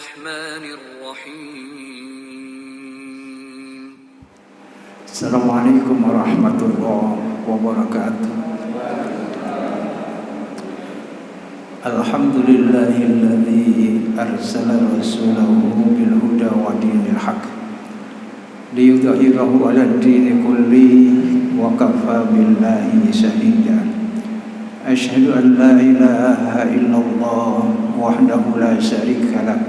الرحمن الرحيم السلام عليكم ورحمة الله وبركاته. الحمد لله الذي أرسل رسوله بالهدى ودين الحق ليظهره على الدين كله وكفى بالله شهيدا. أشهد أن لا إله إلا الله وحده لا شريك له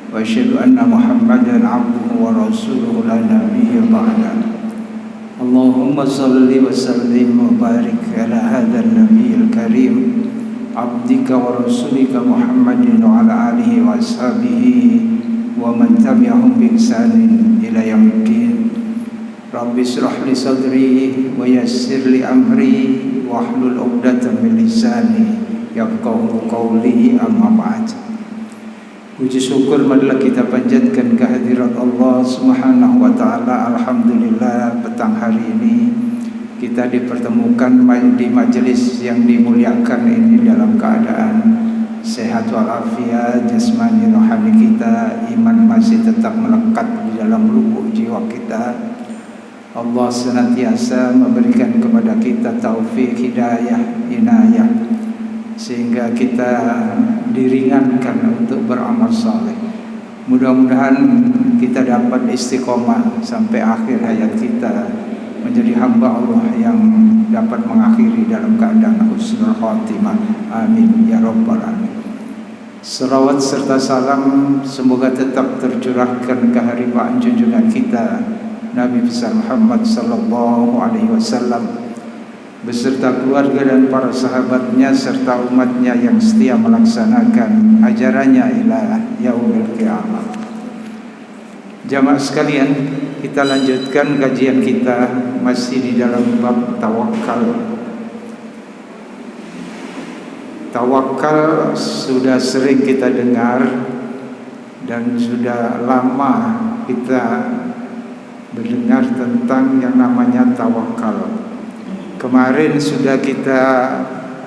وأشهد أن محمدا عبده ورسوله لا نبي بعده. اللهم صل وسلم وبارك على هذا النبي الكريم عبدك ورسولك محمد وعلى آله وأصحابه ومن تبعهم بإحسان إلى يوم الدين. رب اشرح لي صدري ويسر لي أمري واحلل عقدة من لساني yafqahu qawli, amma ba'd. Puji syukur marilah kita panjatkan kehadirat Allah Subhanahu wa taala. Alhamdulillah, petang hari ini kita dipertemukan di majelis yang dimuliakan ini dalam keadaan sehat walafiat, jasmani rohani kita, iman masih tetap melekat di dalam lubuk jiwa kita. Allah senantiasa memberikan kepada kita taufik, hidayah, inayah, sehingga kita diringankan untuk beramal saleh. Mudah-mudahan kita dapat istiqomah sampai akhir hayat kita, menjadi hamba Allah yang dapat mengakhiri dalam keadaan husnul khatimah. Amin ya rabbal alamin. Selawat serta salam semoga tetap tercurahkan ke haribaan junjungan kita Nabi besar Muhammad sallallahu alaihi wasallam beserta keluarga dan para sahabatnya serta umatnya yang setia melaksanakan ajarannya ila yaumil qiyamah. Jamaah sekalian, kita lanjutkan kajian kita masih di dalam bab tawakal. Tawakal sudah sering kita dengar dan sudah lama kita mendengar tentang yang namanya tawakal. Kemarin sudah kita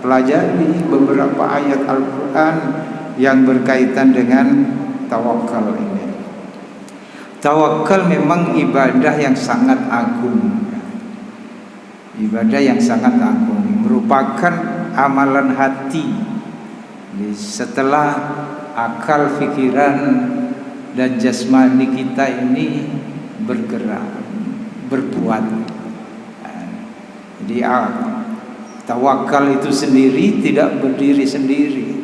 pelajari beberapa ayat Al-Quran yang berkaitan dengan tawakal ini. Tawakal memang ibadah yang sangat agung. Ibadah yang sangat agung, merupakan amalan hati. Setelah akal, pikiran, dan jasmani kita ini bergerak, berbuat. Jadi tawakal itu sendiri tidak berdiri sendiri.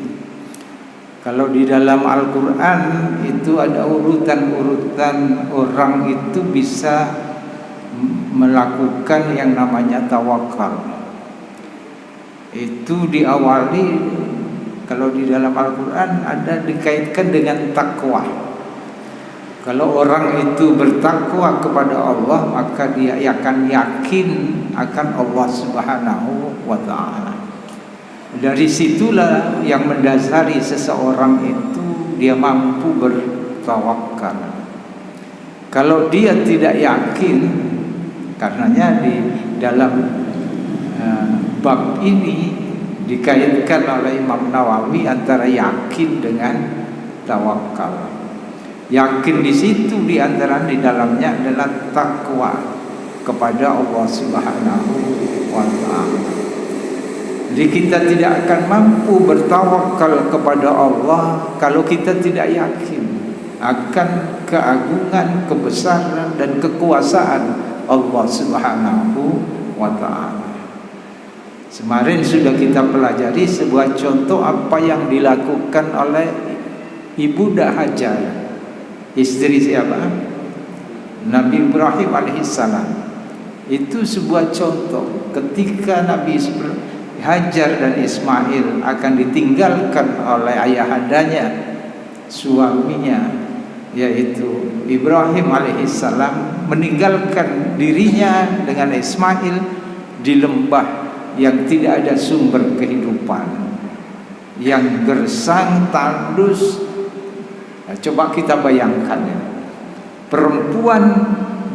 Kalau di dalam Al-Quran itu ada urutan-urutan orang itu bisa melakukan yang namanya tawakal. Itu diawali, kalau di dalam Al-Quran ada dikaitkan dengan takwa. Kalau orang itu bertakwa kepada Allah, maka dia akan yakin akan Allah Subhanahu wa ta'ala. Dari situlah yang mendasari seseorang itu dia mampu bertawakal. Kalau dia tidak yakin, karenanya di dalam bab ini dikaitkan oleh Imam Nawawi antara yakin dengan tawakal. Yakin di situ di antara di dalamnya adalah takwa kepada Allah Subhanahu wa ta'ala. Jadi kita tidak akan mampu bertawakal kepada Allah kalau kita tidak yakin akan keagungan, kebesaran dan kekuasaan Allah Subhanahu wa ta'ala. Kemarin sudah kita pelajari sebuah contoh apa yang dilakukan oleh Ibunda Hajar, istri siapa? Nabi Ibrahim alaihissalam. Itu sebuah contoh ketika Nabi Hajar dan Ismail akan ditinggalkan oleh ayahandanya, suaminya yaitu Ibrahim alaihissalam, meninggalkan dirinya dengan Ismail di lembah yang tidak ada sumber kehidupan, yang gersang, tandus. Nah, coba kita bayangkan ya, perempuan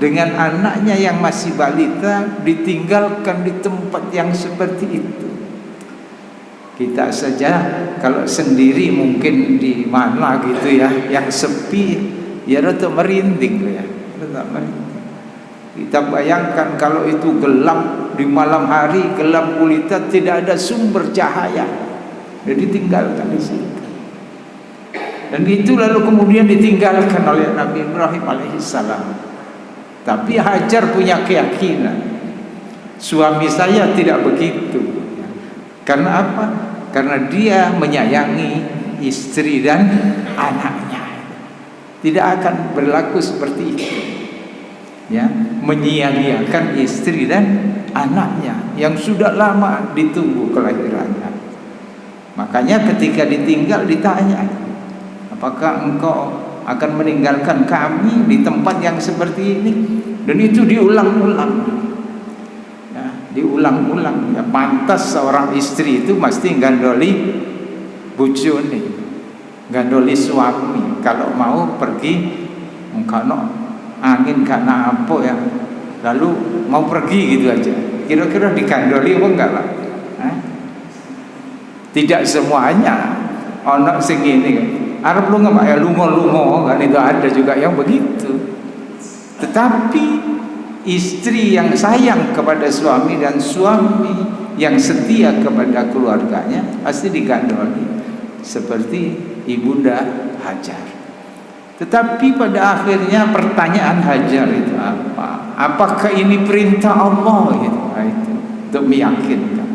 dengan anaknya yang masih balita ditinggalkan di tempat yang seperti itu. Kita saja kalau sendiri mungkin di mana gitu ya, yang sepi, ya rada merinding ya, rada merinding. Kita bayangkan kalau itu gelap di malam hari, gelap gulita, tidak ada sumber cahaya, jadi tinggalkan di situ. Dan itu lalu kemudian ditinggalkan oleh Nabi Ibrahim alaihissalam. Tapi Hajar punya keyakinan, suami saya tidak begitu. Karena apa? Karena dia menyayangi istri dan anaknya. Tidak akan berlaku seperti itu, ya, menyia-nyiakan istri dan anaknya yang sudah lama ditunggu kelahirannya. Makanya ketika ditinggal ditanya, apakah engkau akan meninggalkan kami di tempat yang seperti ini? Dan itu diulang-ulang, ya, diulang-ulang. Ya, pantas seorang istri itu mesti gandoli bojone, gandoli suami kalau mau pergi, karena angin karena apa ya, lalu mau pergi gitu aja. Kira-kira digandoli apa enggak lah? Tidak semuanya. Anak sing ini Arab lu nggak ya lungo-lungo kan, itu ada juga yang begitu. Tetapi istri yang sayang kepada suami dan suami yang setia kepada keluarganya pasti digandoli seperti ibunda Hajar. Tetapi pada akhirnya pertanyaan Hajar itu apa? Apakah ini perintah Allah gitu? Nah, itu untuk meyakinkan.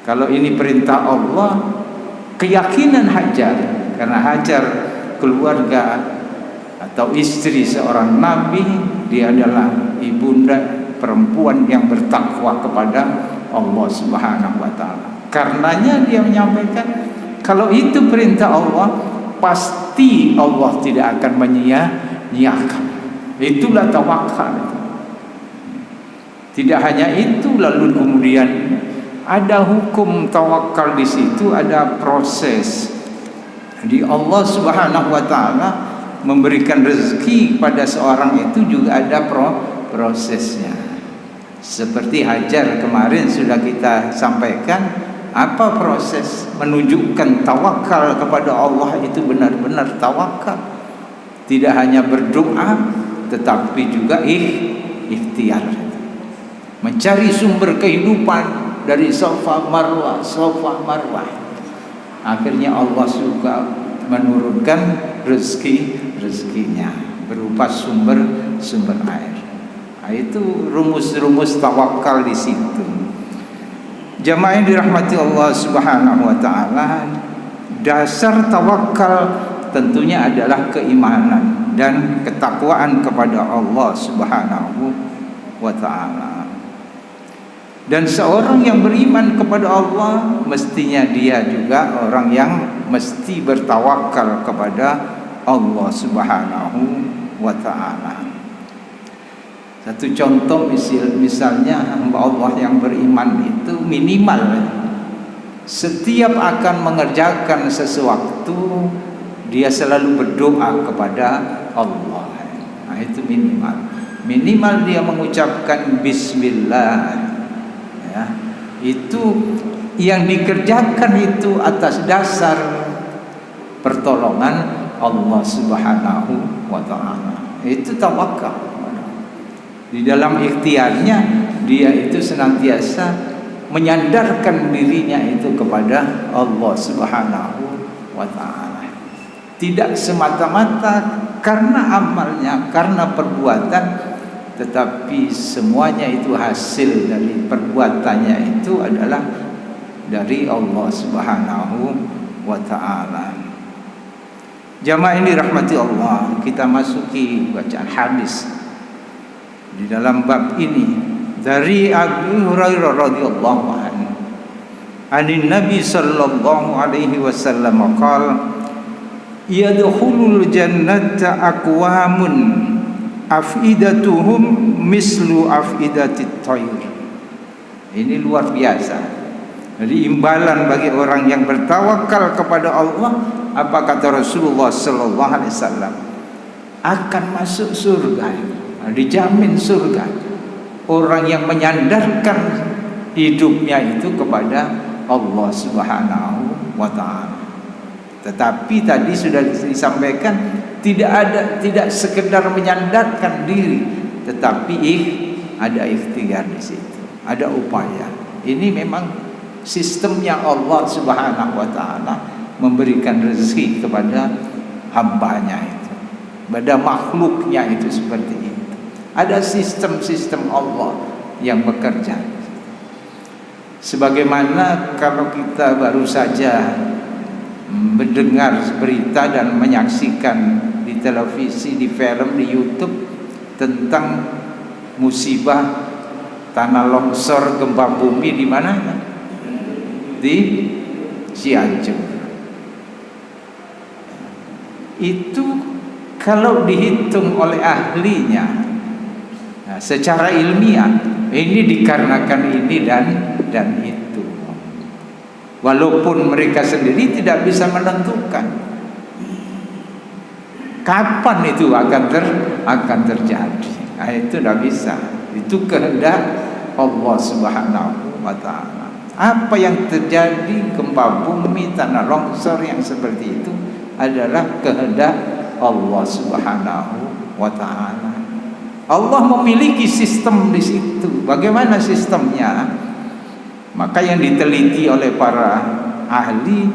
Kalau ini perintah Allah, keyakinan Hajar, karena Hajar keluarga atau istri seorang nabi, dia adalah ibunda perempuan yang bertakwa kepada Allah Subhanahu wa taala. Karenanya dia menyampaikan, kalau itu perintah Allah, pasti Allah tidak akan menyia-nyiakan. Itulah tawakal. Tidak hanya itu, lalu kemudian ada hukum tawakal di situ, ada proses. Di Allah Subhanahu wa taala memberikan rezeki pada seorang itu juga ada prosesnya. Seperti Hajar kemarin sudah kita sampaikan, apa proses menunjukkan tawakal kepada Allah itu benar-benar tawakal. Tidak hanya berdoa, tetapi juga ikhtiar. Mencari sumber kehidupan dari Safa Marwah, Safa Marwah. Akhirnya Allah suka menurunkan rezekinya berupa sumber air. Nah, itu rumus-rumus tawakal di situ. Jamaah yang dirahmati Allah Subhanahu wa taala, dasar tawakal tentunya adalah keimanan dan ketakwaan kepada Allah Subhanahu wa taala. Dan seorang yang beriman kepada Allah, mestinya dia juga orang yang mesti bertawakal kepada Allah Subhanahu wa ta'ala. Satu contoh misalnya hamba Allah yang beriman itu minimal setiap akan mengerjakan sesuatu dia selalu berdoa kepada Allah. Nah, itu minimal dia mengucapkan bismillah. Ya, itu yang dikerjakan itu atas dasar pertolongan Allah Subhanahu wa ta'ala. Itu tawakal. Di dalam ikhtiarnya dia itu senantiasa menyandarkan dirinya itu kepada Allah Subhanahu wa ta'ala. Tidak semata-mata karena amalnya, karena perbuatan, tetapi semuanya itu hasil dari perbuatannya itu adalah dari Allah Subhanahu wa ta'ala. Jamaah ini rahmati Allah, kita masuki bacaan hadis di dalam bab ini dari Abu Hurairah radhiyallahu anhu. Anin Nabi sallallahu alaihi wasallam qala yadkhulul jannata aqwamun afidatuhum mislu afidatit tayr. Ini luar biasa. Jadi imbalan bagi orang yang bertawakal kepada Allah, apa kata Rasulullah sallallahu alaihi wasallam, akan masuk surga. Dijamin surga orang yang menyandarkan hidupnya itu kepada Allah Subhanahu wa taala. Tetapi tadi sudah disampaikan, tidak sekedar menyandarkan diri, tetapi ada ikhtiar di situ, ada upaya. Ini memang sistemnya Allah Subhanahu wa taala memberikan rezeki kepada hambanya itu, pada makhluknya itu seperti itu. Ada sistem-sistem Allah yang bekerja. Sebagaimana kalau kita baru saja mendengar berita dan menyaksikan di televisi, di film, di YouTube tentang musibah tanah longsor, gempa bumi di mana? Di Cianjur. Itu kalau dihitung oleh ahlinya, nah, secara ilmiah ini dikarenakan ini dan itu. Walaupun mereka sendiri tidak bisa menentukan kapan itu akan terjadi. Nah, itu tidak bisa. Itu kehendak Allah Subhanahu wa taala. Apa yang terjadi, gempa bumi, tanah longsor yang seperti itu adalah kehendak Allah Subhanahu wa taala. Allah memiliki sistem di situ. Bagaimana sistemnya? Maka yang diteliti oleh para ahli,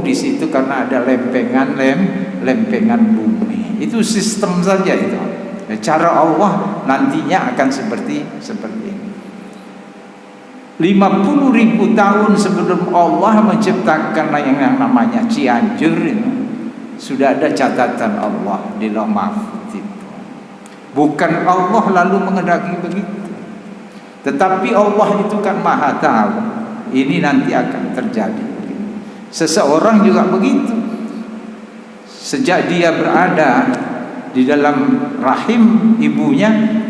di situ karena ada lempengan bumi. Itu sistem saja itu. Cara Allah nantinya akan seperti ini. 50.000 tahun sebelum Allah menciptakan yang namanya Cianjur ini, sudah ada catatan Allah di Lauh Mahfuz itu. Bukan Allah lalu mengendaki begitu, tetapi Allah itu kan maha tahu ini nanti akan terjadi. Seseorang juga begitu, sejak dia berada di dalam rahim ibunya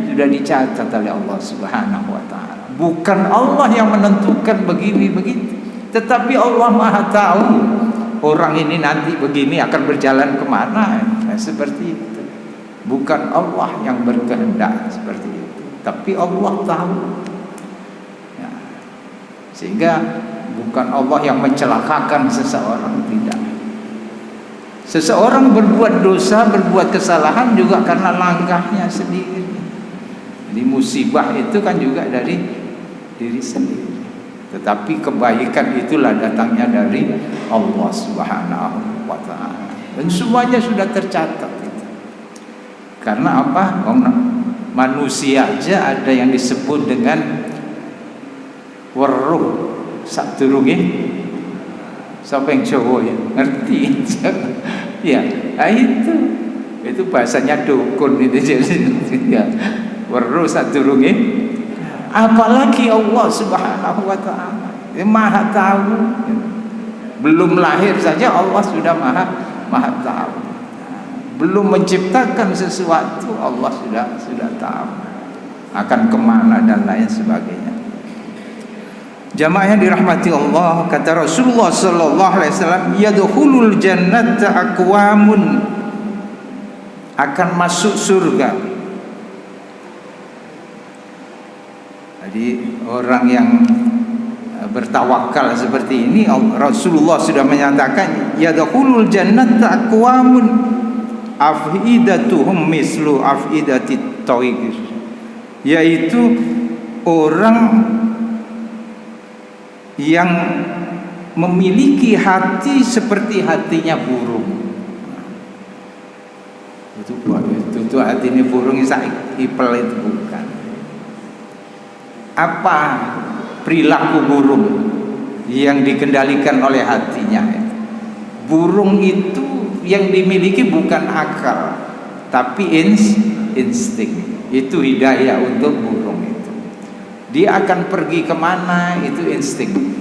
sudah dicatat oleh Allah Subhanahu wa taala. Bukan Allah yang menentukan begini begitu, tetapi Allah maha tahu orang ini nanti begini akan berjalan kemana, seperti itu. Bukan Allah yang berkehendak seperti itu, tapi Allah tahu. Ya. Sehingga bukan Allah yang mencelakakan seseorang, tidak. Seseorang berbuat dosa, berbuat kesalahan juga karena langkahnya sendiri. Jadi musibah itu kan juga dari diri sendiri. Tetapi kebaikan itulah datangnya dari Allah Subhanahu wa taala. Dan semuanya sudah tercatat itu. Karena apa? Manusia aja ada yang disebut dengan weruh sadurunge. Siapa yang Jawa ya? Ngerti? Ya, itu bahasanya dukun itu ya. Weruh sadurunge. Apalagi Allah Subhanahu wa taala, Dia maha tahu. Belum lahir saja Allah sudah maha tahu. Belum menciptakan sesuatu Allah sudah tahu akan kemana dan lain sebagainya. Jamaah yang dirahmati Allah, kata Rasulullah sallallahu alaihi wasallam, yadkhulul jannata aqwamun, akan masuk surga. Jadi orang yang bertawakal seperti ini, Rasulullah sudah menyatakan yadkhulul jannata aqwamun afidatuhum mislu afidatit tawqis, yaitu orang yang memiliki hati seperti hatinya burung. Itu hatinya burung, ipel itu bukan. Apa perilaku burung yang dikendalikan oleh hatinya? Burung itu yang dimiliki bukan akal, tapi insting. Itu hidayah untuk burung itu. Dia akan pergi kemana, itu insting.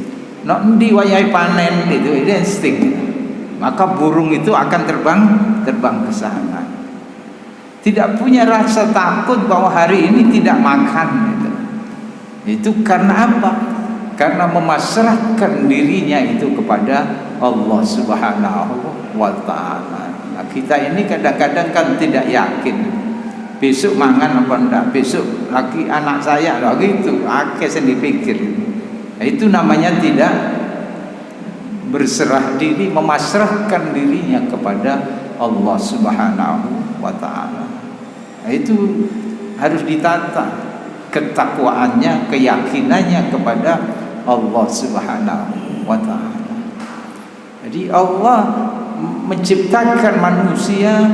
Di wayai panen itu insting. Maka burung itu akan terbang ke sana. Tidak punya rasa takut bahwa hari ini tidak makan. Itu karena apa? Karena memasrahkan dirinya itu kepada Allah Subhanahu wa taala. Nah, kita ini kadang-kadang kan tidak yakin besok mangan apa enggak, besok lagi anak saya lagi itu akeh sendiri pikir. Nah, itu namanya berserah diri, memasrahkan dirinya kepada Allah Subhanahu wa ta'ala. Nah, itu harus ditata ketakwaannya, keyakinannya kepada Allah Subhanahu wa ta'ala. Jadi Allah menciptakan manusia,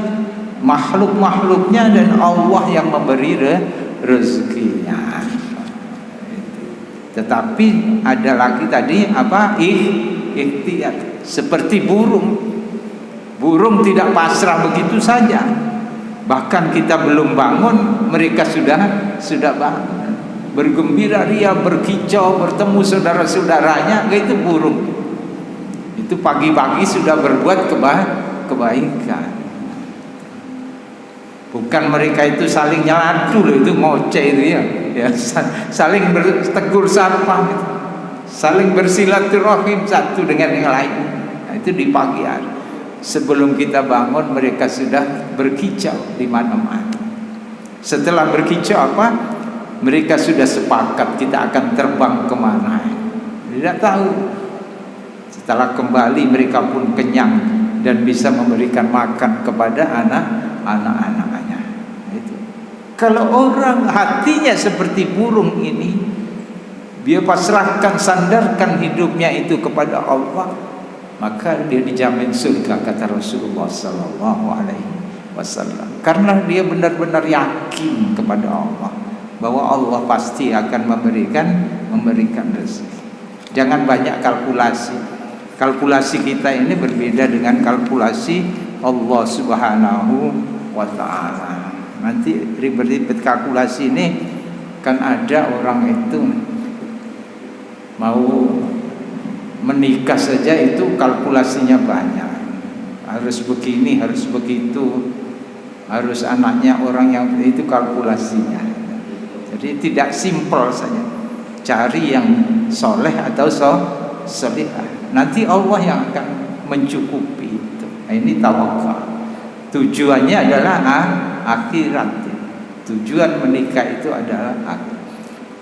makhluk-makhluknya, dan Allah yang memberi rezekinya. Tetapi ada lagi tadi apa? Ikhtiar. Seperti burung. Burung tidak pasrah begitu saja. Bahkan kita belum bangun, mereka sudah bangun. Bergembira ria, berkicau, bertemu saudara-saudaranya, itu burung. Itu pagi-pagi sudah berbuat kebaikan. Bukan mereka itu saling nyeladu loh, itu ngoceh itu ya saling bertegur sapa gitu. Saling bersilaturahim satu dengan yang lain. Nah, itu di pagi hari. Sebelum kita bangun mereka sudah berkicau di mana-mana. Setelah berkicau apa? Mereka sudah sepakat kita akan terbang kemana. Tidak tahu. Setelah kembali mereka pun kenyang dan bisa memberikan makan kepada anak-anaknya. Itu. Kalau orang hatinya seperti burung ini, dia pasrahkan, sandarkan hidupnya itu kepada Allah, maka dia dijamin surga, kata Rasulullah sallallahu alaihi wasallam. Karena dia benar-benar yakin kepada Allah bahwa Allah pasti akan memberikan rezeki. Jangan banyak kalkulasi. Kalkulasi kita ini berbeda dengan kalkulasi Allah Subhanahu wa ta'ala. Nanti ribet-ribet kalkulasi ini, kan ada orang itu mau menikah saja itu kalkulasinya banyak. Harus begini, harus begitu, harus anaknya orang yang itu kalkulasinya. Jadi tidak simpel saja. Cari yang soleh atau solihah. Nanti Allah yang akan mencukupi itu. Nah, ini tawakal. Tujuannya adalah akhirat. Tujuan menikah itu adalah akhirat.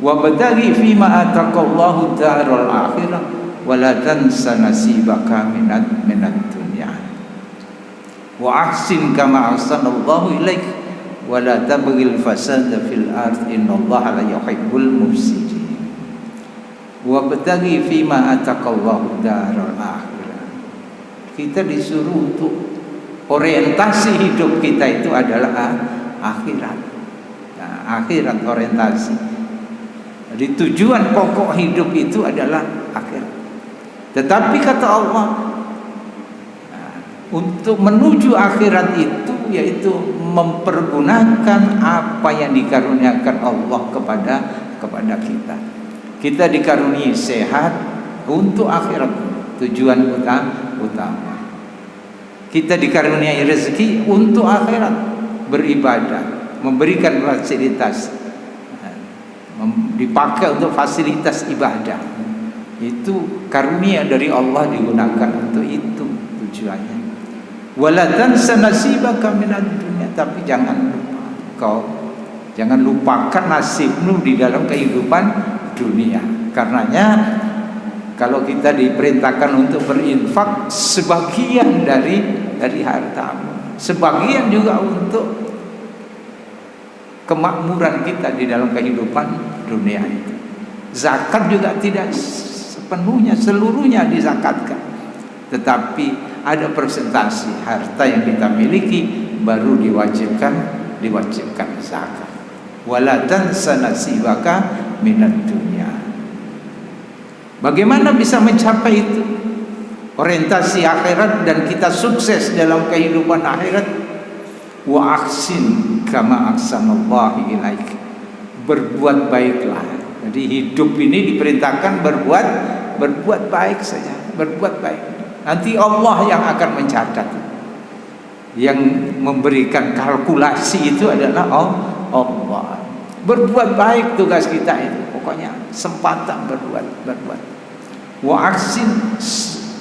Wa badaghi fima ataqallahu darul akhirah wa la tansa nasibaka minad dunya. Wa ahsin kama ahsanallahu ilaik wa la tabghil fasada fil ard innallaha la yuhibbul mufsidin. Wabtaghi fima ataqallahu darul akhirah. Kita disuruh untuk orientasi hidup kita itu adalah akhirat. Nah, akhirat orientasi. Jadi tujuan pokok hidup itu adalah akhirat. Tetapi kata Allah, untuk menuju akhirat itu yaitu mempergunakan apa yang dikaruniakan Allah kepada kita. Kita dikaruniai sehat untuk akhirat, tujuan utama. Kita dikaruniai rezeki untuk akhirat, beribadah, memberikan fasilitas, dipakai untuk fasilitas ibadah. Itu karunia dari Allah, digunakan untuk itu tujuannya. Wala tansa nasibaka minad dunya, tapi jangan lupakan nasibmu di dalam kehidupan dunia. Karenanya kalau kita diperintahkan untuk berinfak sebagian dari hartamu, sebagian juga untuk kemakmuran kita di dalam kehidupan dunia itu. Zakat juga tidak sepenuhnya, seluruhnya dizakatkan, tetapi ada persentase harta yang kita miliki baru diwajibkan zakat. Wala tansa nasibaka minad dunya. Bagaimana bisa mencapai itu? Orientasi akhirat dan kita sukses dalam kehidupan akhirat. Wa ahsin kama ahsanallahu ilaik. Berbuat baiklah. Jadi hidup ini diperintahkan berbuat baik saja, berbuat baik. Nanti Allah yang akan mencatat. Yang memberikan kalkulasi itu adalah Allah. Berbuat baik tugas kita itu. Pokoknya sempatan berbuat. Wa ahsin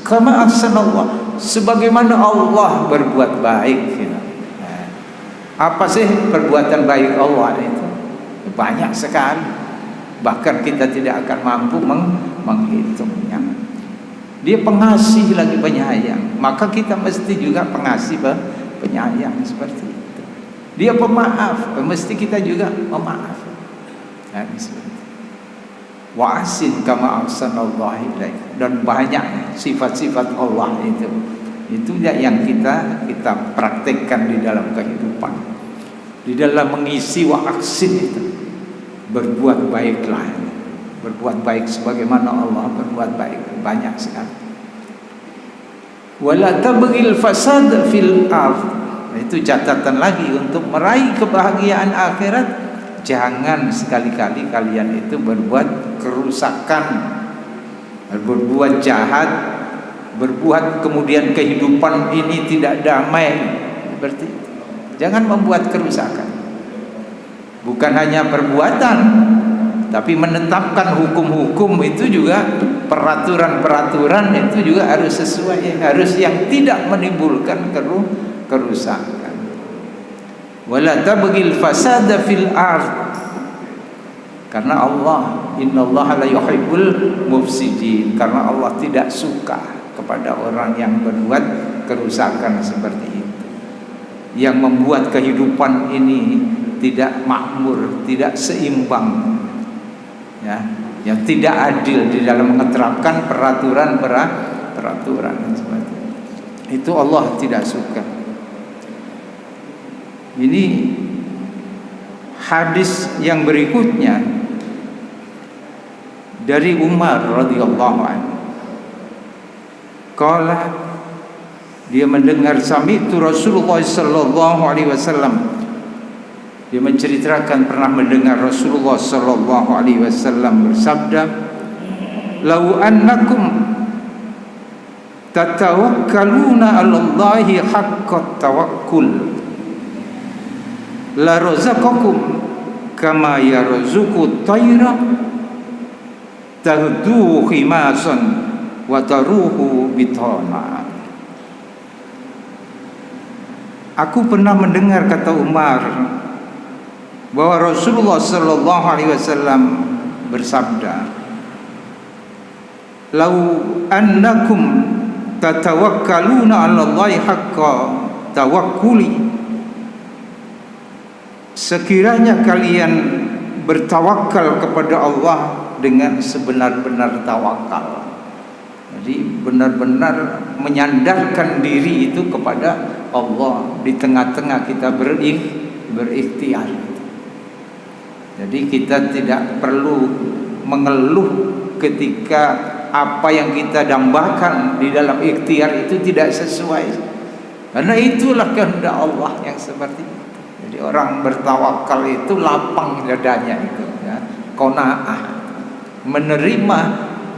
kama ahsanallah, sebagaimana Allah berbuat baik. Apa sih perbuatan baik Allah itu? Banyak sekali. Bahkan kita tidak akan mampu menghitungnya. Dia pengasih lagi penyayang, maka kita mesti juga pengasih penyayang seperti itu. Dia pemaaf, mesti kita juga memaaf. Nah, wa ahsin kama ahsanallahu ilaik. Dan banyak sifat-sifat Allah itu yang kita praktekkan di dalam kehidupan, di dalam mengisi wa ahsin itu. Berbuat baiklah, berbuat baik sebagaimana Allah berbuat baik, banyak sekali. Wala tabghil fasad fil ardh. Itu catatan lagi untuk meraih kebahagiaan akhirat. Jangan sekali-kali kalian itu berbuat kerusakan, berbuat jahat, berbuat kemudian kehidupan ini tidak damai. Seperti itu. Jangan membuat kerusakan. Bukan hanya perbuatan, tapi menetapkan hukum-hukum itu juga, peraturan-peraturan itu juga harus sesuai, harus yang tidak menimbulkan kerusakan. Wala tabghil fasada fil ardh. Karena Allah, innallaha la yuhibbul mufsidin. Karena Allah tidak suka kepada orang yang berbuat kerusakan seperti itu, yang membuat kehidupan ini tidak makmur, tidak seimbang, ya, yang tidak adil di dalam menerapkan peraturan seperti itu Allah tidak suka. Ini hadis yang berikutnya dari Umar radhiyallahu anhu. Qala, dia mendengar sami'tu Rasulullah sallallahu alaihi wasallam. Dia menceritakan pernah mendengar Rasulullah sallallahu alaihi wasallam bersabda, "Lau annakum tatawakkaluna 'alallahi haqqat tawakkul la razaqakum kama yarzuqu tayra tahdu khimasan wa taruhu bitana." Aku pernah mendengar, kata Umar, bahwa Rasulullah sallallahu alaihi wasallam bersabda, "Lau annakum tatawakkaluna 'alallahi haqqa tawakkuli." Sekiranya kalian bertawakal kepada Allah dengan sebenar-benar tawakal. Jadi benar-benar menyandarkan diri itu kepada Allah di tengah-tengah kita berikhtiar. Jadi kita tidak perlu mengeluh ketika apa yang kita dambakan di dalam ikhtiar itu tidak sesuai, karena itulah kehendak Allah yang seperti itu. Jadi orang bertawakal itu lapang dadanya itu, ya, qanaah, menerima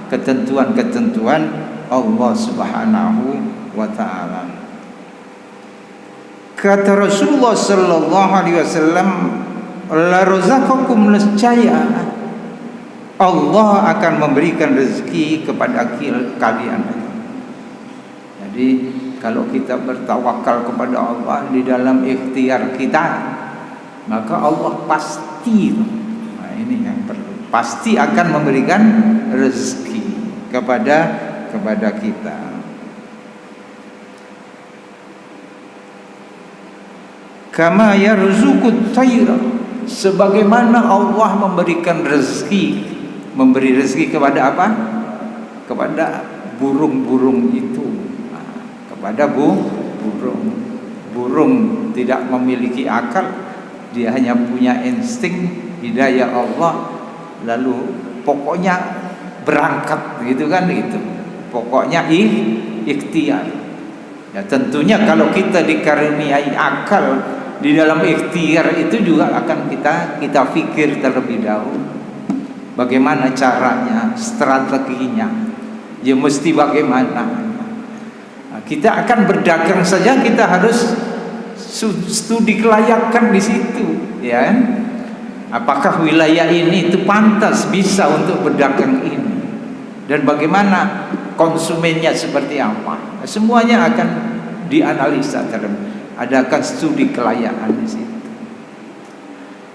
ketentuan-ketentuan Allah Subhanahu wa taala. Kata Rasulullah sallallahu alaihi wasallam, la razaqakum, nescaya Allah akan memberikan rezeki kepada kalian. Jadi kalau kita bertawakal kepada Allah di dalam ikhtiar kita, maka Allah pasti, nah ini yang perlu, pasti akan memberikan rezeki kepada kita. Kama yarzuqut tayra, sebagaimana Allah memberikan rezeki, memberi rezeki kepada apa? Kepada burung-burung itu, kepada burung. Burung tidak memiliki akal, dia hanya punya insting, hidayah Allah, lalu pokoknya berangkat gitu kan, itu pokoknya ikhtiar. Ya tentunya kalau kita dikaruniai akal di dalam ikhtiar itu juga akan kita pikir terlebih dahulu bagaimana caranya, strateginya, ya mesti bagaimana. Nah, kita akan berdagang saja kita harus studi kelayakan di situ, ya. Apakah wilayah ini itu pantas bisa untuk berdagang ini, dan bagaimana konsumennya seperti apa. Semuanya akan dianalisa terlebih. Adakan studi kelayakan di situ.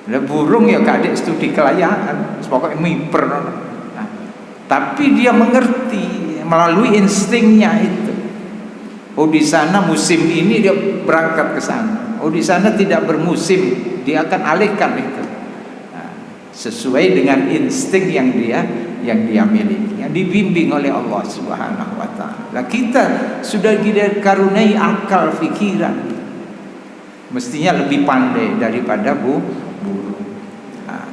Nah, burung ya kadek studi kelayakan, pokoknya miper. Nah, tapi dia mengerti melalui instingnya itu. Oh di sana musim ini dia berangkat ke sana. Oh di sana tidak bermusim, dia akan alihkan itu. Nah, sesuai dengan insting yang dia miliki, yang dibimbing oleh Allah Subhanahu wa taala. Nah, kita sudah dikaruniai akal pikiran, mestinya lebih pandai daripada burung. Nah,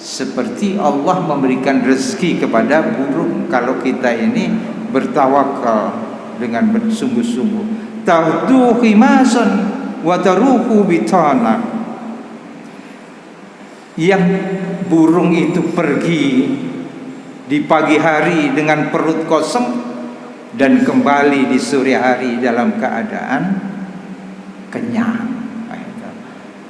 seperti Allah memberikan rezeki kepada burung, kalau kita ini bertawakal dengan bersungguh-sungguh. Tahdu khimasan wa taruhu bitana. Yang burung itu pergi di pagi hari dengan perut kosong dan kembali di sore hari dalam keadaan kenyang.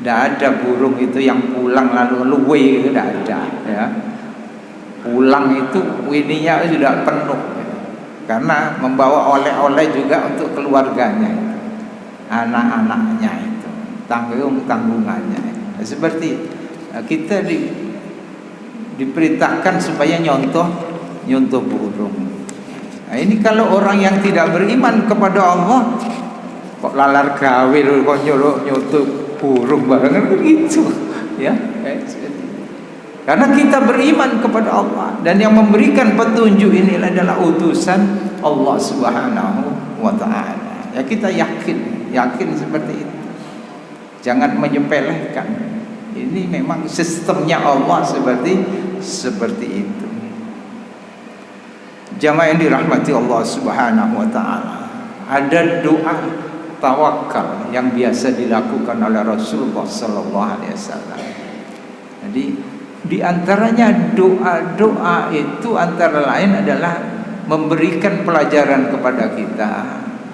Tidak ada burung itu yang pulang lalu luwe, itu tidak ada ya. Pulang itu wininya sudah penuh karena membawa oleh-oleh juga untuk keluarganya, anak-anaknya itu, tanggungannya. Seperti kita diperintahkan supaya nyontoh burung. Nah, ini kalau orang yang tidak beriman kepada Allah kok lalar gawe kok nyontoh burung barengan begitu ya. Karena kita beriman kepada Allah, dan yang memberikan petunjuk ini adalah utusan Allah Subhanahu wa taala. Ya kita yakin seperti itu. Jangan menyepelekan. Ini memang sistemnya Allah seperti itu. Jamaah yang dirahmati Allah Subhanahu wa taala, ada doa tawakal yang biasa dilakukan oleh Rasulullah sallallahu alaihi wasallam. Jadi di antaranya doa-doa itu antara lain adalah memberikan pelajaran kepada kita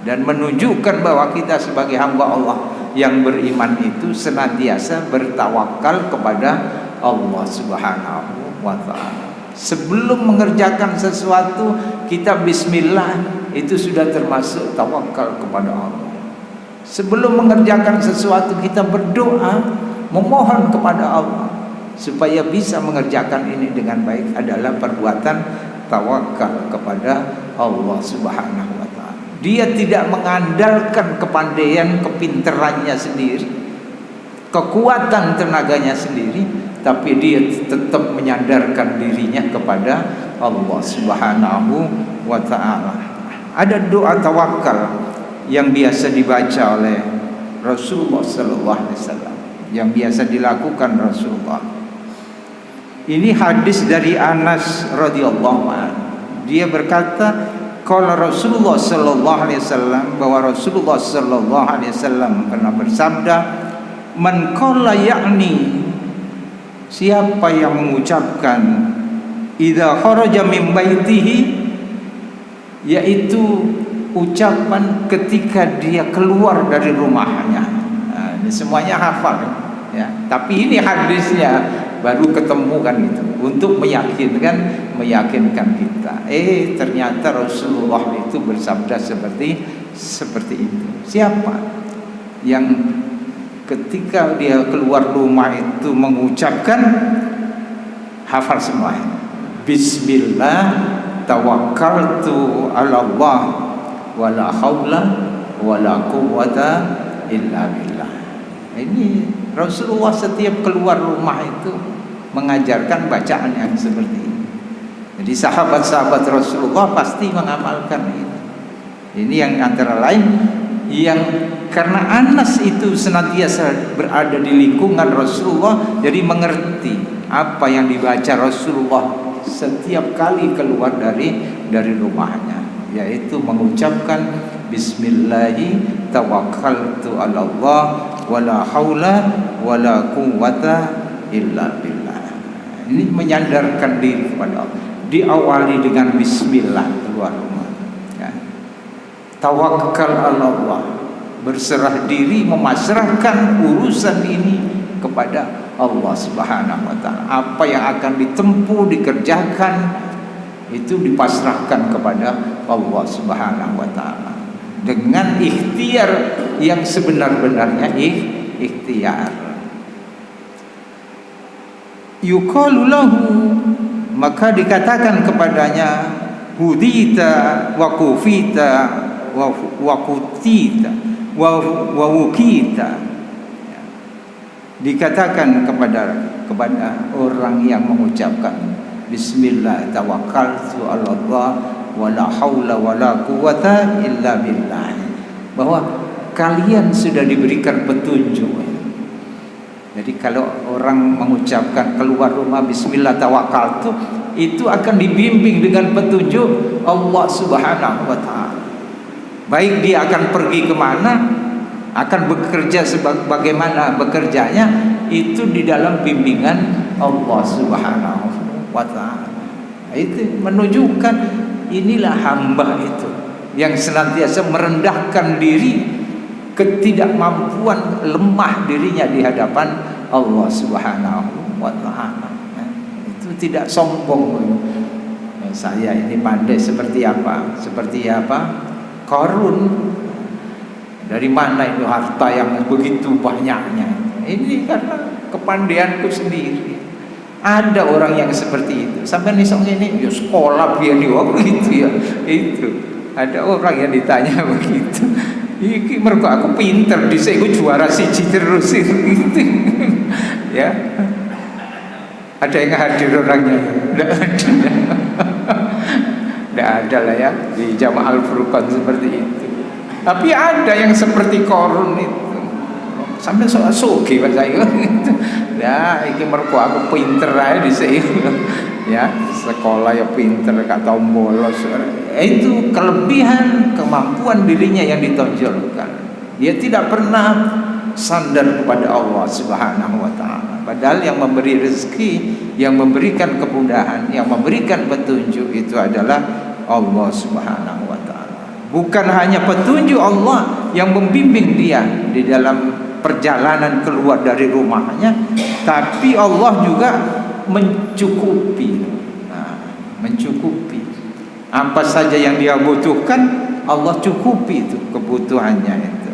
dan menunjukkan bahwa kita sebagai hamba Allah yang beriman itu senantiasa bertawakal kepada Allah Subhanahu wa taala. Sebelum mengerjakan sesuatu kita bismillah, itu sudah termasuk tawakal kepada Allah. Sebelum mengerjakan sesuatu kita berdoa, memohon kepada Allah supaya bisa mengerjakan ini dengan baik, adalah perbuatan tawakal kepada Allah Subhanahu wa taala. Dia tidak mengandalkan kepandaian, kepintarannya sendiri, kekuatan tenaganya sendiri, tapi dia tetap menyandarkan dirinya kepada Allah Subhanahu wa taala. Ada doa tawakal yang biasa dibaca oleh Rasulullah sallallahu alaihi wasallam, yang biasa dilakukan Rasulullah. Ini hadis dari Anas radhiyallahu anhu. Dia berkata, qala Rasulullah sallallahu alaihi wasallam, bahwa Rasulullah sallallahu alaihi wasallam pernah bersabda, man qala yakni, siapa yang mengucapkan idza kharaja min baitihi, yaitu ucapan ketika dia keluar dari rumahnya. Nah, ini semuanya hafal ya. Tapi ini hadisnya baru ketemu kan gitu, untuk meyakinkan kita. Ternyata Rasulullah itu bersabda seperti itu. Siapa yang ketika dia keluar rumah itu mengucapkan, hafal semua, bismillah tawakkaltu ala Allah wala haula wala quwwata illa billah. Ini Rasulullah setiap keluar rumah itu mengajarkan bacaan yang seperti ini. Jadi sahabat-sahabat Rasulullah pasti mengamalkan ini. Ini yang antara lain yang karena Anas itu senantiasa berada di lingkungan Rasulullah, jadi mengerti apa yang dibaca Rasulullah setiap kali keluar dari rumahnya, yaitu mengucapkan bismillahi tawakkaltu ala Allah wala haula wala quwwata illa billah. Ini menyandarkan diri kepada Allah, diawali dengan bismillah keluar rumah ya. Tawakal ala Allah, berserah diri, memasrahkan urusan ini kepada Allah Subhanahu wa taala. Apa yang akan ditempuh, dikerjakan, itu dipasrahkan kepada Allah Subhanahu wa taala dengan ikhtiar yang sebenar-benarnya ikhtiar. Yuqalu lahu, maka dikatakan kepadanya, hudita wa kufita wa kutita wa wukita. Dikatakan kepada orang yang mengucapkan bismillah tawakkaltu 'ala Allah wala haula wala quwata illa billah, bahwa kalian sudah diberikan petunjuk. Jadi kalau orang mengucapkan keluar rumah bismillah tawakkaltu, itu akan dibimbing dengan petunjuk Allah Subhanahu wa taala. Baik dia akan pergi kemana, akan bekerja sebagaimana bekerjanya, itu di dalam bimbingan Allah Subhanahu wa taala. Itu menunjukkan inilah hamba itu yang senantiasa merendahkan diri, ketidakmampuan, lemah dirinya di hadapan Allah Subhanahu wa taala. Itu tidak sombong. Saya ini pandai seperti apa? Seperti apa? Qarun. Dari mana itu harta yang begitu banyaknya? Ini karena kepandaianku sendiri. Ada orang yang seperti itu. Sampai nisok ini, ya sekolah biar begitu ya. Itu. Ada orang yang ditanya begitu. Iki mergo aku pinter dhisik iku juara siji terus gitu. Ya. Ada yang hadir orangnya? Tidak ada lah ya di Jamaah Al-Furqan seperti itu. Tapi ada yang seperti Qarun itu. Sampai soal soge Pak saya. Ya, iki mergo aku pinter ae dhisik. Ya, sekolah ya pinter, gak tau bolos. Itu kelebihan kemampuan dirinya yang ditonjolkan. Dia tidak pernah sandar kepada Allah Subhanahu wa taala. Padahal yang memberi rezeki, yang memberikan kemudahan, yang memberikan petunjuk itu adalah Allah Subhanahu wa taala. Bukan hanya petunjuk Allah yang membimbing dia di dalam perjalanan keluar dari rumahnya, tapi Allah juga mencukupi. Mencukupi apa saja yang dia butuhkan, Allah cukupi itu kebutuhannya itu.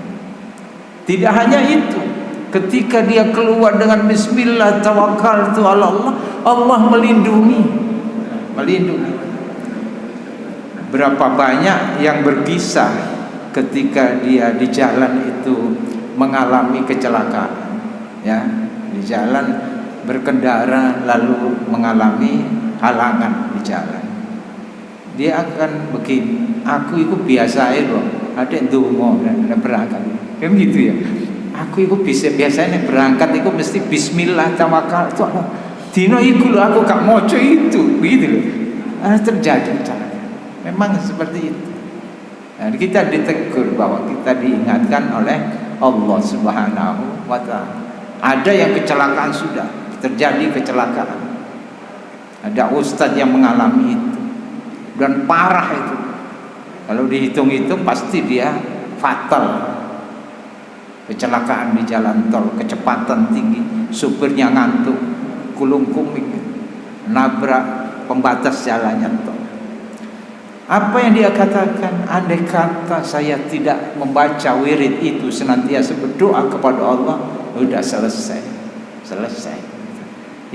Tidak hanya itu, ketika dia keluar dengan bismillah tawakkaltu 'ala Allah, Allah melindungi. Berapa banyak yang berkisah ketika dia di jalan itu mengalami kecelakaan, ya, di jalan berkendara lalu mengalami halangan di jalan. Dia akan begini, aku itu biasa loh, ada ndonga dan berangkat. Kan gitu ya. Aku itu biasanya berangkat itu mesti bismillah tawakkaltu. Dino iku lho aku gak maca itu, begitu loh. Terjadi memang seperti itu. Nah, kita ditegur bahwa kita diingatkan oleh Allah Subhanahu wa taala. Ada yang kecelakaan sudah terjadi kecelakaan. Ada ustadz yang mengalami itu dan parah itu. Kalau dihitung-hitung pasti dia fatal. Kecelakaan di jalan tol, kecepatan tinggi, supirnya ngantuk, kulung-kuming, nabrak pembatas jalannya tol. Apa yang dia katakan? Andai kata saya tidak membaca wirid itu, senantiasa berdoa kepada Allah, sudah selesai.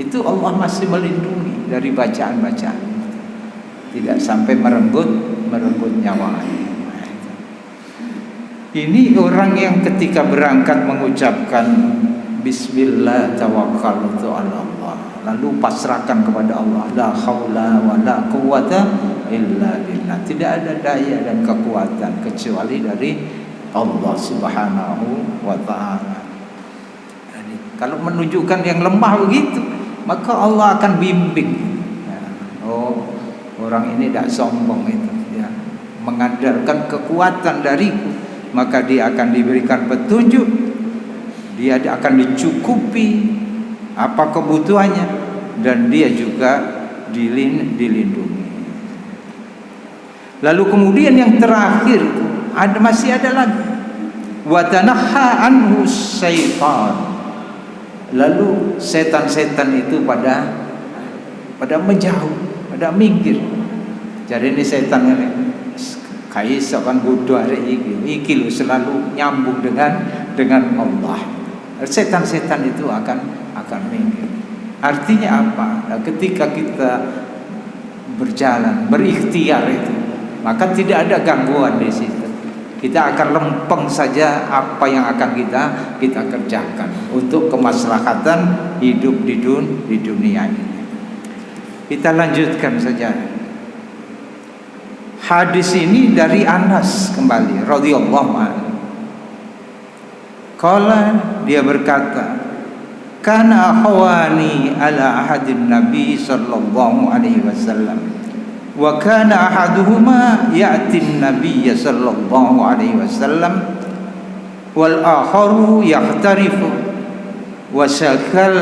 Itu Allah masih melindungi dari bacaan-bacaan, tidak sampai merenggut nyawanya. Ini orang yang ketika berangkat mengucapkan bismillah tawakkaltu 'ala Allah, lalu pasrahkan kepada Allah, la haula wala quwata illa billah. Tidak ada daya dan kekuatan kecuali dari Allah Subhanahu wa taala. Kalau menunjukkan yang lemah begitu, maka Allah akan bimbing. Oh, orang ini tidak sombong itu, ya, mengandalkan kekuatan dariku, maka dia akan diberikan petunjuk, dia akan dicukupi apa kebutuhannya, dan dia juga dilindungi. Lalu kemudian yang terakhir masih ada lagi, wa tanahha anhu syaitan. Lalu setan-setan itu pada menjauh, pada minggir. Jadi ini setan ini kaisa kan bodoh hari iki lho selalu nyambung dengan Allah. Setan-setan itu akan minggir. Artinya apa? Nah, ketika kita berjalan, berikhtiar itu, maka tidak ada gangguan di situ. Kita akan lempeng saja apa yang akan kita kerjakan untuk kemaslahatan hidup di dunia ini. Kita lanjutkan saja. Hadis ini dari Anas kembali radhiyallahu anhu. Qala, dia berkata, kana akhwani ala ahadin nabi sallallahu alaihi wasallam wa kana ahaduhuma ya'ti an-nabiy sallallahu alaihi wasallam wal akharu yahtarifu wa sakal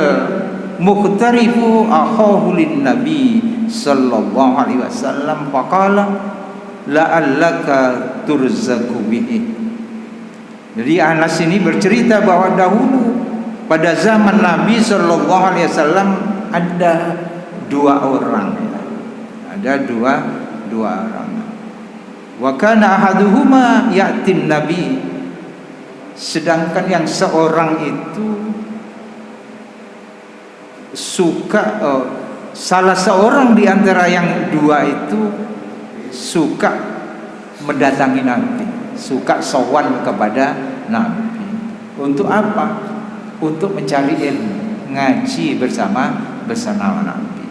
muhtarifu akhahu lin nabi sallallahu alaihi wasallam faqala la'allaka turzaku bihi. Jadi Anas ini bercerita bahwa dahulu pada zaman Nabi sallallahu alaihi wasallam ada dua orang. Ada dua orang. Wa kana ahaduhuma ya'tin nabi. Sedangkan yang seorang itu suka salah seorang di antara yang dua itu suka mendatangi Nabi, suka sowan kepada Nabi. Untuk apa? Untuk mencari ilmu, ngaji bersama Nabi.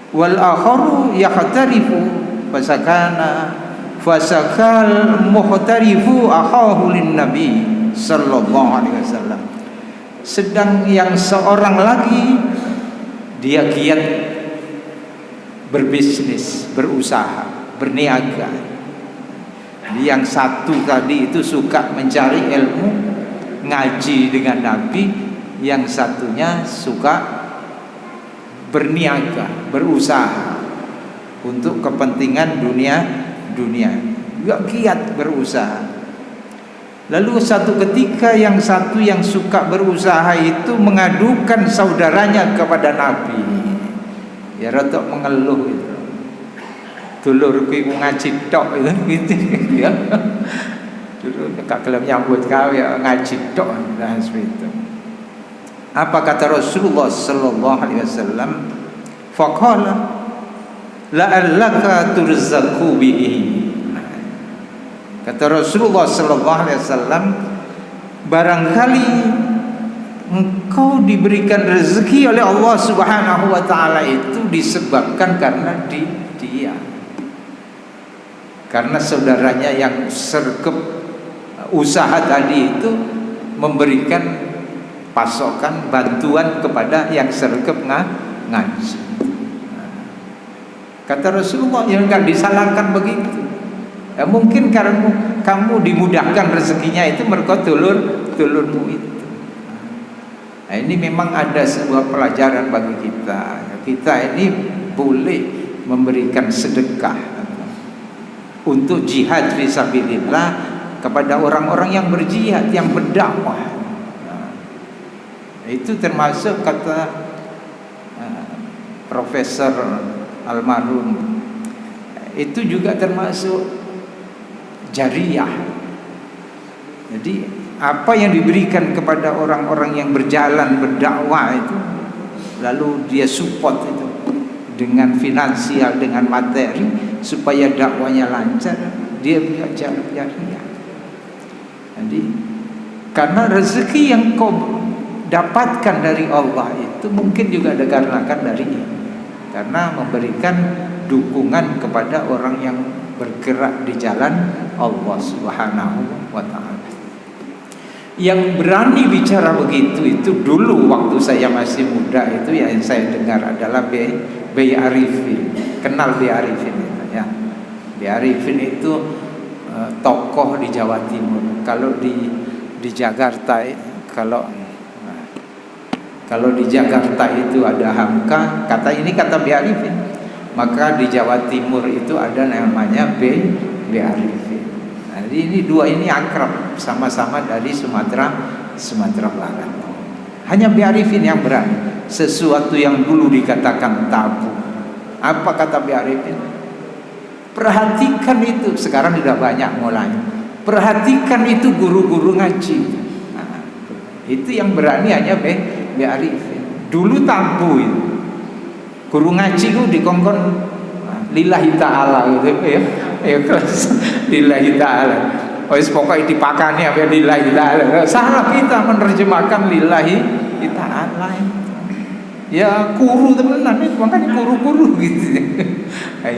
Wal akharu yahtarifu fasakal muhtarifu akhahu lin nabi sallallahu alaihi wasallam. Sedang yang seorang lagi dia giat berbisnis, berusaha, berniaga. Yang satu tadi itu suka mencari ilmu, ngaji dengan Nabi. Yang satunya suka berniaga, berusaha untuk kepentingan dunia, giat berusaha. Lalu satu ketika yang satu yang suka berusaha itu mengadukan saudaranya kepada Nabi. Ya rotok mengeluh itu. Dulurku iku ngaji tok gitu ya. Dulu gak gelem nyambut gawe ngaji tok nah seperti itu. Apa kata Rasulullah sallallahu alaihi wasallam? Faqala la'allaka turzaku bihi. Kata Rasulullah sallallahu alaihi wasallam, barangkali engkau diberikan rezeki oleh Allah Subhanahu wa taala itu disebabkan karena dia. Karena saudaranya yang sergap usaha tadi itu memberikan pasokan bantuan kepada yang sergap ngaji. Kata Rasulullah, yang enggak disalahkan begitu. Ya, mungkin karena kamu dimudahkan rezekinya itu mergo tulurmu itu. Nah, ini memang ada sebuah pelajaran bagi kita. Kita ini boleh memberikan sedekah untuk jihad fisabilillah kepada orang-orang yang berjihad, yang berdakwah. Nah, itu termasuk kata Profesor almarhum, itu juga termasuk jariyah. Jadi apa yang diberikan kepada orang-orang yang berjalan berdakwah itu, lalu dia support itu dengan finansial, dengan materi supaya dakwanya lancar, dia belajar jariyah. Jadi karena rezeki yang kau dapatkan dari Allah itu mungkin juga dikarenakan dari ini, karena memberikan dukungan kepada orang yang bergerak di jalan Allah Subhanahu wa taala. Yang berani bicara begitu itu dulu waktu saya masih muda itu yang saya dengar adalah B. Arifin. Kenal B. Arifin itu ya. B. Arifin itu tokoh di Jawa Timur. Kalau di Jakarta, kalau di Jakarta itu ada Hamka, kata B. Arifin. Maka di Jawa Timur itu ada namanya B. Arifin. Nah, ini dua ini akrab, sama-sama dari Sumatera Barat. Hanya B. Arifin yang berani. Sesuatu yang dulu dikatakan tabu. Apa kata B. Arifin? Perhatikan itu, sekarang sudah banyak mulai. Perhatikan itu guru-guru ngaji. Nah, itu yang berani hanya B. Arifin. Dulu tabu itu. Guru ngaji ku dikongkon lillahi ta'ala gitu ya. Ya kelas lillahi ta'ala. Wis pokoke dipakani apa lillahi ta'ala. Salah kita menerjemahkan lillahi ta'ala. Ya guru temenan itu, makanya guru-guru gitu. Nah,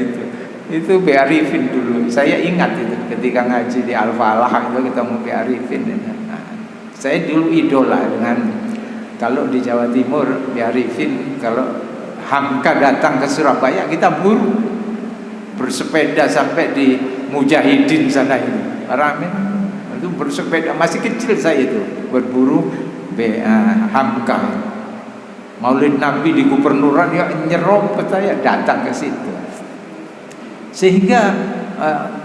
itu B. Arifin dulu. Saya ingat itu ketika ngaji di Al-Falah itu kita mau B. Arifin. Nah, saya dulu idola dengan, kalau di Jawa Timur B. Arifin, kalau Hamka datang ke Surabaya kita buru bersepeda sampai di Mujahidin sana itu. Rame itu bersepeda, masih kecil saya itu berburu Hamka. Maulid Nabi di Gubernuran ya nyerobot saya datang ke situ. Sehingga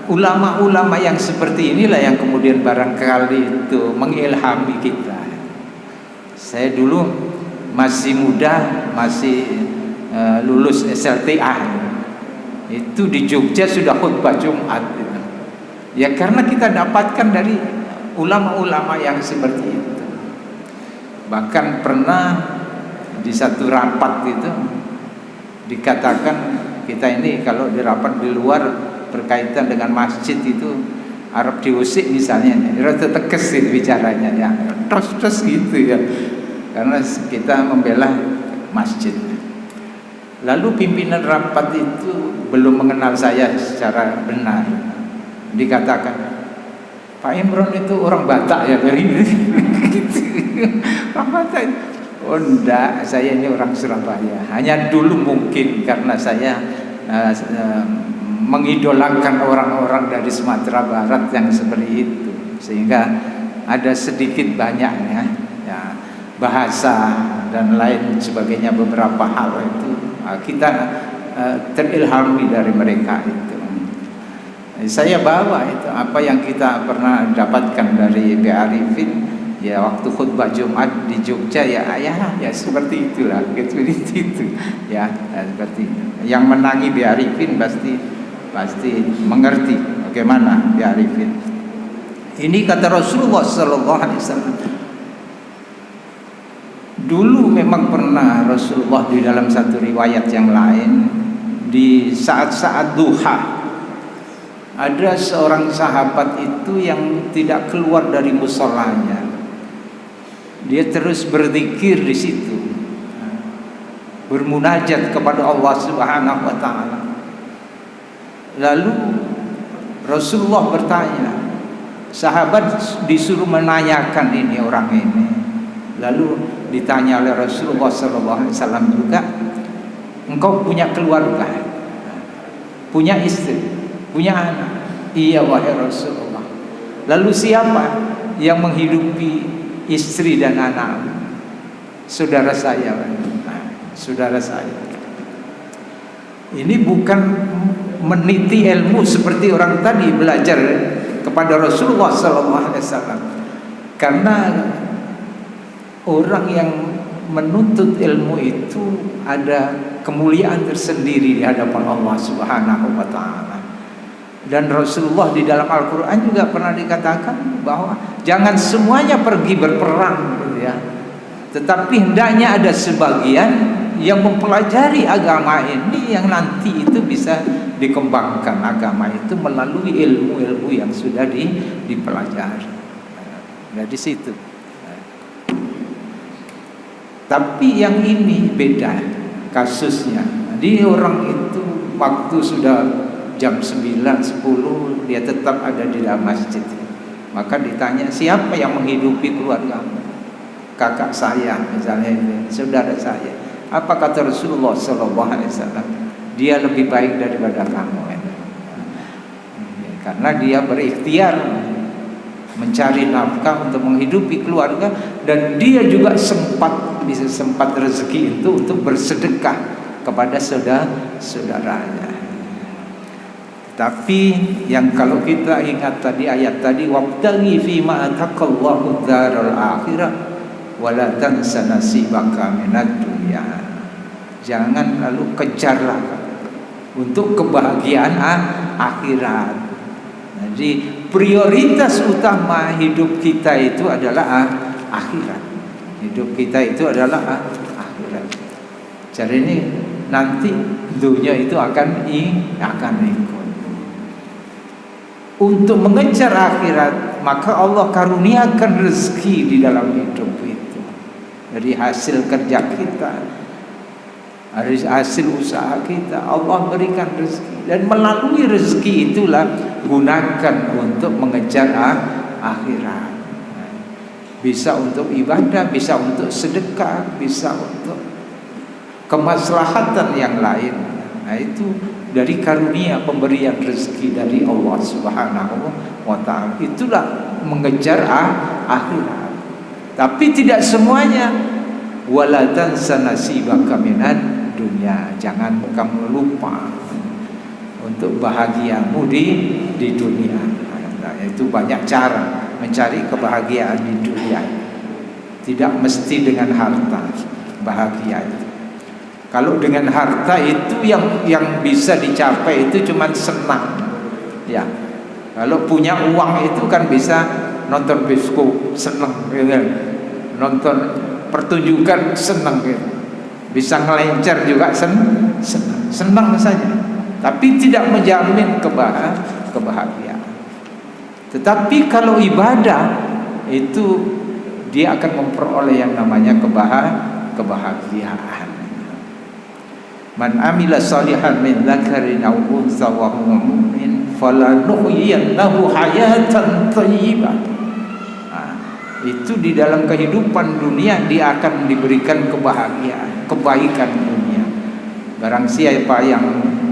ulama-ulama yang seperti inilah yang kemudian barangkali itu mengilhami kita. Saya dulu masih muda, masih lulus SLTA. Itu di Jogja sudah khutbah Jumat gitu. Ya karena kita dapatkan dari ulama-ulama yang seperti itu. Bahkan pernah di satu rapat itu dikatakan, kita ini kalau di rapat di luar berkaitan dengan masjid itu Arab diusik misalnya, rada tegas itu bicaranya ya, terus gitu ya, karena kita membela masjid. Lalu pimpinan rapat itu belum mengenal saya secara benar, dikatakan Pak Imron itu orang Batak ya, dari gitu. Orang Batak itu. Oh enggak, saya ini orang Surabaya. Hanya dulu mungkin karena saya mengidolakan orang-orang dari Sumatera Barat yang seperti itu, sehingga ada sedikit banyaknya ya, bahasa dan lain sebagainya, beberapa hal itu kita terilhami dari mereka itu. Saya bawa itu apa yang kita pernah dapatkan dari B. Arifin. Ya waktu khutbah Jumat di Jogja ya seperti itulah, gitu itu ya, seperti itu. Yang menangi B. Arifin pasti mengerti bagaimana B. Arifin. Ini kata Rasulullah Sallallahu Alaihi Wasallam. Dulu memang pernah Rasulullah di dalam satu riwayat yang lain, di saat-saat duha, ada seorang sahabat itu yang tidak keluar dari musholanya. Dia terus berzikir di situ, bermunajat kepada Allah Subhanahu wa taala. Lalu Rasulullah bertanya, sahabat disuruh menanyakan ini orang ini. Lalu ditanya oleh Rasulullah sallallahu alaihi wasallam juga, engkau punya keluarga, punya istri, punya anak? Iya wahai Rasulullah. Lalu siapa yang menghidupi istri dan anak? Saudara saya. Saudara saya. Ini bukan meniti ilmu seperti orang tadi belajar kepada Rasulullah SAW. Karena orang yang menuntut ilmu itu ada kemuliaan tersendiri di hadapan Allah Subhanahu wa taala. Dan Rasulullah di dalam Al-Quran juga pernah dikatakan bahwa jangan semuanya pergi berperang gitu ya, tetapi hendaknya ada sebagian yang mempelajari agama ini, yang nanti itu bisa dikembangkan agama itu melalui ilmu-ilmu yang sudah dipelajari. Nah, di situ. Tapi yang ini beda kasusnya. Jadi orang itu waktu sudah jam 9, 10 dia tetap ada di dalam masjid. Maka ditanya, siapa yang menghidupi keluargamu? Kakak saya misalnya, saudara saya. Apa kata Rasulullah SAW? Dia lebih baik daripada kamu. Karena dia berikhtiar mencari nafkah untuk menghidupi keluarga, dan dia juga bisa sempat rezeki itu untuk bersedekah kepada saudaranya. Tapi yang kalau kita ingat tadi ayat tadi, wabtaghi fima ataqallahu daral akhirah wala tansa nasibaka minad dunya. Jangan lalu kejarlah untuk kebahagiaan akhirat. Jadi prioritas utama hidup kita itu adalah akhirat. Hidup kita itu adalah akhirat. Jadi ini nanti dunia itu akan ikut. Untuk mengejar akhirat, maka Allah karuniakan rezeki di dalam hidup itu. Dari hasil kerja kita, dari hasil usaha kita, Allah berikan rezeki. Dan melalui rezeki itulah gunakan untuk mengejar akhirat. Bisa untuk ibadah, bisa untuk sedekah, bisa untuk kemaslahatan yang lain. Nah, itu dari karunia pemberian rezeki dari Allah Subhanahu wa ta'ala. Itulah mengejar akhirat. Tapi tidak semuanya. Wala tansa nasibaka minad dunya. Jangan kamu lupa untuk bahagiamu di dunia. Nah, itu banyak cara mencari kebahagiaan di dunia. Tidak mesti dengan harta bahagia itu. Kalau dengan harta itu yang bisa dicapai itu cuma senang. Ya. Kalau punya uang itu kan bisa nonton bioskop senang, ya. Nonton pertunjukan senang, ya. Bisa ngelencer juga senang saja. Tapi tidak menjamin kebahagiaan. Tetapi kalau ibadah itu dia akan memperoleh yang namanya kebahagiaan. Man amila salihan min dzakarin aw untha wa huwa mu'min falanuhyiyannahu hayatan thayyibah. Itu di dalam kehidupan dunia dia akan diberikan kebahagiaan, kebaikan dunia. Barang siapa yang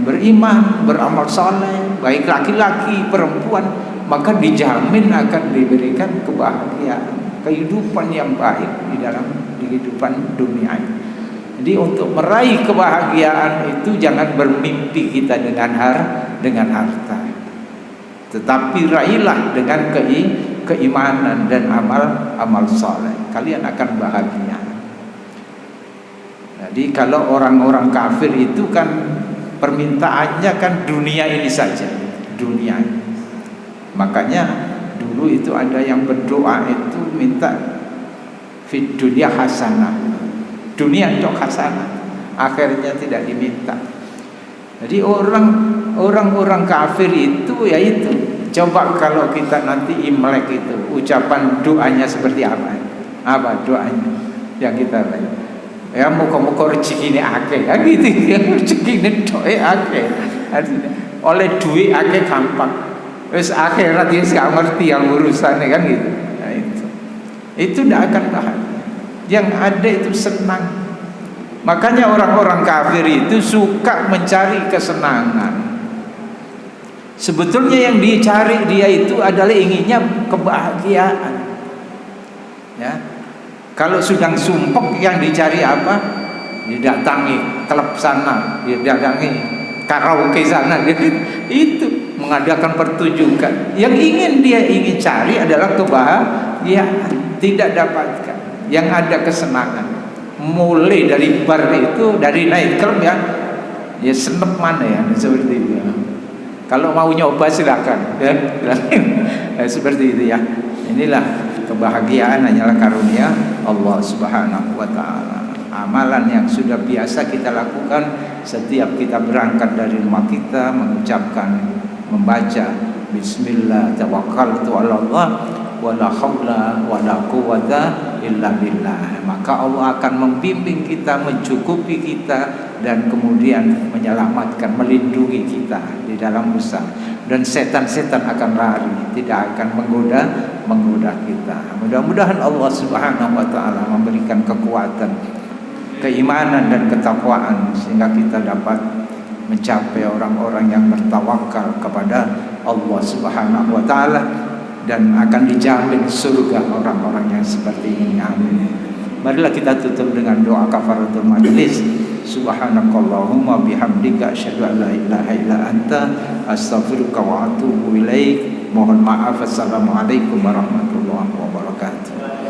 beriman, beramal saleh, baik laki-laki, perempuan, maka dijamin akan diberikan kebahagiaan, kehidupan yang baik di dalam kehidupan dunia. Jadi untuk meraih kebahagiaan itu jangan bermimpi kita dengan harta, tetapi raihlah dengan keimanan dan amal saleh. Kalian akan bahagia. Jadi kalau orang-orang kafir itu kan permintaannya kan dunia ini saja, dunia. Makanya dulu itu ada yang berdoa itu minta fid dunya hasanah, dunia itu hasanah, akhirnya tidak diminta. Jadi orang-orang kafir itu ya itu. Coba kalau kita nanti Imlek itu ucapan doanya seperti apa? Apa doanya yang kita baca? Ya muka-muka rezeki ini akeh, ya gitu. Ya rezeki ini doe akeh. Oleh duit akeh gampang. Wis akhirat dia gak ngerti yang urusannya kan gitu. Nah, itu tidak akan bahagia. Yang ada itu senang. Makanya orang-orang kafir itu suka mencari kesenangan. Sebetulnya yang dicari dia itu adalah inginnya kebahagiaan. Ya. Kalau sedang sumpek yang dicari apa? Didatangi klub sana, didatangi karaoke sana, itu mengadakan pertunjukan. Yang dia ingin cari adalah kebahagiaan, tidak dapatkan. Yang ada kesenangan. Mulai dari bar itu, dari naik klub ya senep mana ya seperti itu. Kalau mau nyoba silakan, ya. Seperti itu ya. Inilah kebahagiaan hanyalah karunia Allah Subhanahu wa ta'ala. Amalan yang sudah biasa kita lakukan setiap kita berangkat dari rumah kita, mengucapkan, membaca bismillah tawakkaltu 'ala Allah wala haula wala quwwata illa billah. Maka Allah akan membimbing kita, mencukupi kita, dan kemudian menyelamatkan, melindungi kita di dalam usaha. Dan setan-setan akan lari, tidak akan menggoda kita. Mudah-mudahan Allah Subhanahu wa ta'ala memberikan kekuatan, keimanan dan ketakwaan sehingga kita dapat mencapai orang-orang yang bertawakal kepada Allah Subhanahu wa ta'ala dan akan dijamin surga orang-orang yang seperti ini. Amin. Marilah kita tutup dengan doa kafaratul majlis. Subhanakallahumma bihamdika asyhadu an la ilaha illa anta astaghfiruka wa atubu ilaik. Mohon maaf. Assalamualaikum warahmatullahi wabarakatuh.